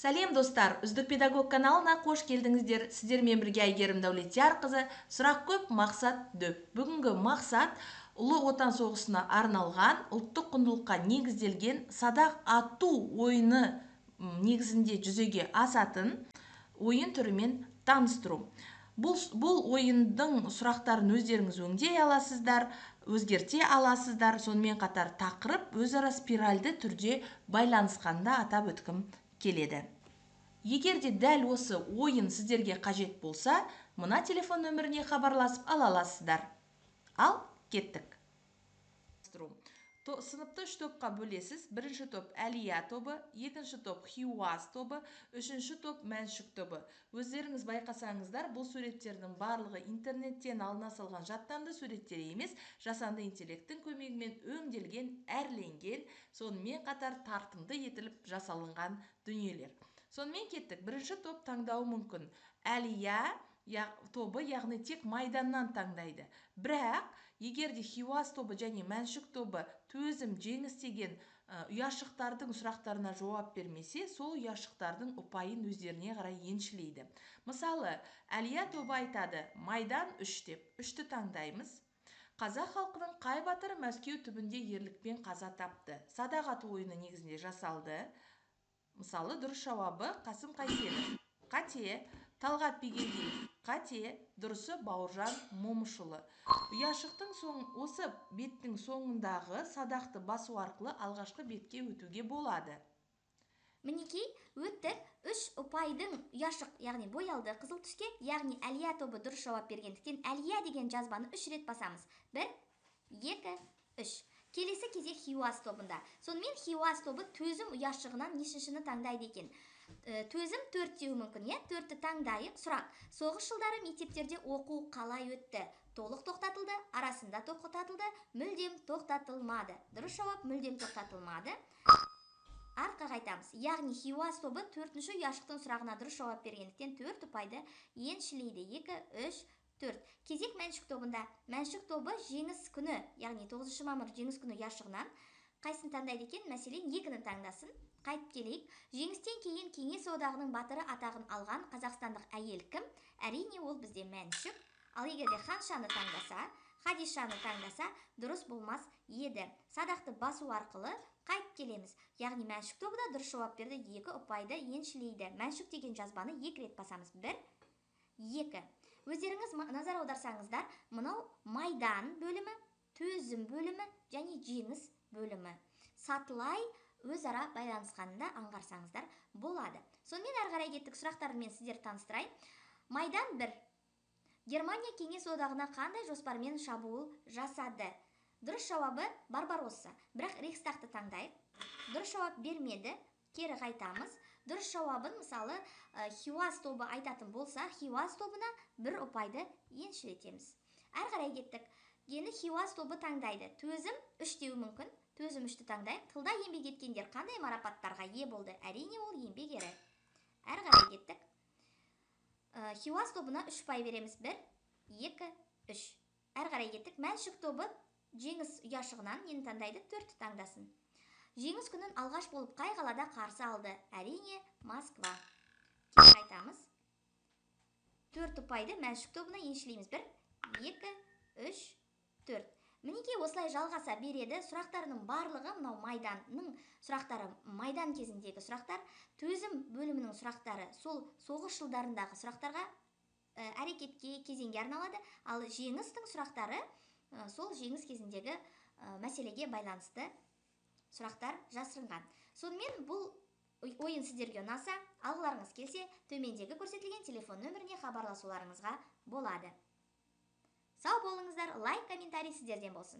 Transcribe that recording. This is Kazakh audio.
Сәлем достар, үздік педагог каналына қош келдіңіздер. Сіздермен бірге Әйгерім Дәулетиярқызы. Сұрақ көп, мақсат дөп. Бүгінгі мақсат Ұлы Отан соғысына арналған, ұлттық құндылыққа негізделген садақ ату ойыны негізінде жүзеге асатын ойын түрімен таныстыру. Бұл ойындың сұрақтарын өздеріңіз өңдей аласыздар, өзгерте аласыздар. Сонымен қатар тақырып өзара спиральді түрде байланысқанда атап өткім келеді. Егер де дәл осы ойын сіздерге қажет болса, мына телефон нөміріне хабарласып ала аласыздар. Ал, кеттік. Сыныпты 3 топқа бөлесіз. Бірінші топ Әлия тобы, екінші топ Хиуаз тобы, үшінші топ Мәншүк тобы. Өздеріңіз байқасаңыздар, бұл суреттердің барлығы интернеттен алына салған жаттанды суреттер емес, жасанды интеллекттің көмегімен өңделген, әрленген, сонымен қатар тартымды етіліп жасалынған дүниелер. Сонымен кеттік. Бірінші топ таңдауы мүмкін. Әлия тобы, яғни тек майданнан таңдайды. Бірақ, егер де Хиуаз тобы және Мәншүк тобы төзім, жеңіс деген ұяшықтардың сұрақтарына жауап бермесе, сол ұяшықтардың ұпайын өздеріне қарай еншілейді. Мысалы, Әлия тобы айтады, майдан 3 деп, 3-ті таңдаймыз. Қазақ халқының қай батыры Мәскеу түбінде ерлікпен қаза тапты? Садақ ату ойыны негізінде жасалды. Мысалы, дұрыс жауабы Қасым Қайсенов. Қате. Талғат Бегендеев. Қате. Дұрысы Бауыржан Момышұлы. Ұяшықтың осы беттің соңындағы садақты басу арқылы алғашқы бетке өтуге болады. Мінекей, өттік 3 ұпайдың ұяшық, яғни боялды қызыл түске, яғни Әлия тобы дұрыс жауап бергендіктен Әлия деген жазбаны 3 рет басамыз. 1, 2, 3. Келесі кезек Хиуаз тобында. Сонымен Хиуаз тобы төзім ұяшығынан нешіншіні таңдайды екен? Төзім 4 деуі мүмкін, 4-ті таңдайық. Сұрақ: соғыс жылдары мектептерде оқу қалай өтті? Толық тоқтатылды, арасында тоқтатылды, мүлдем тоқтатылмады. Дұрыс жауап мүлдем тоқтатылмады. Артқа қайтамыз. Яғни Хиуаз тобы 4-ші ұяшықтың сұрағына дұрыс жауап бергендіктен 4 ұпайды еншілейді. 2, 3, 4. Кезек Мәншүк тобында. Мәншүк тобы жеңіс күні, яғни 9 мамыр жеңіс күні ұяшығынан қайсын таңдайды екен? Мәселен, 2-ні таңдасын. Қайтып келейік. Жеңістен кейін Кеңес одағының батыры атағын алған қазақстандық әйел кім? Әрине, ол бізде Мәншүк. Ал егер де Ханшаны таңдаса, Хадишаны таңдаса, дұрыс болмас еді. Садақты басу арқылы қайтып келеміз. Яғни Мәншүк тобы да дұрыс жауап берді, 2 ұпайды еншілейді. Мәншүк деген жазбаны 2 рет басамыз. 1, 2. Өздеріңіз назар аударсаңыздар, мынау майдан бөлімі, төзім бөлімі және жеңіс бөлімі сатылай өзара байланысқанында аңғарсаңыздар болады. Сонымен әрі қарай кеттік. Сұрақтарымен сіздер таныстырайын. Майдан 1. Германия Кеңес одағына қандай жоспармен шабуыл жасады? Дұрыс жауабы Барбаросса. Бірақ Рейхстагты таңдайық. Дұрыс жауап бермеді. Кері қайтамыз. Дұрыс жауабын, мысалы, Хиуаз тобы айтатын болса, Хиуаз тобына 1 ұпайды еншілетеміз. Әрі қарай кеттік. Енді Хиуаз тобы таңдайды. Төзім 3 деуі мүмкін. Төзім 3-ті таңдайық. Тылда еңбек еткендер қандай марапаттарға ие болды? Әрине, ол еңбек ері. Әрі қарай кеттік. Хиуаз тобына 3 ұпай береміз. 1, 2, 3. Әрі қарай кеттік. Мәншүк тобы жеңіс ұяшығынан нені таңдайды? 4-ті таңдасын. Жеңіс күнін алғаш болып қай қалада қарсы алды? Әрине, Москва. Қайтамыз. 4 ұпайды Мәншүк тобына еншілейміз. 1, 2, 3, 4. Мінекей осылай жалғаса береді. Сұрақтарының барлығы мынау майданның сұрақтары, майдан кезіндегі сұрақтар, төзім бөлімінің сұрақтары, сол соғыс жылдарындағы сұрақтарға әрекетке, кезеңге арналады. Ал жеңістің сұрақтары сол жеңіс кезіндегі мәселеге байланысты сұрақтар жасырынған. Сонымен бұл ойын сіздерге ұнаса, алғыларыңыз келсе, төмендегі көрсетілген телефон нөміріне хабарласуларыңызға болады. Сау болыңыздар, лайк, комментарий сіздерден болсын.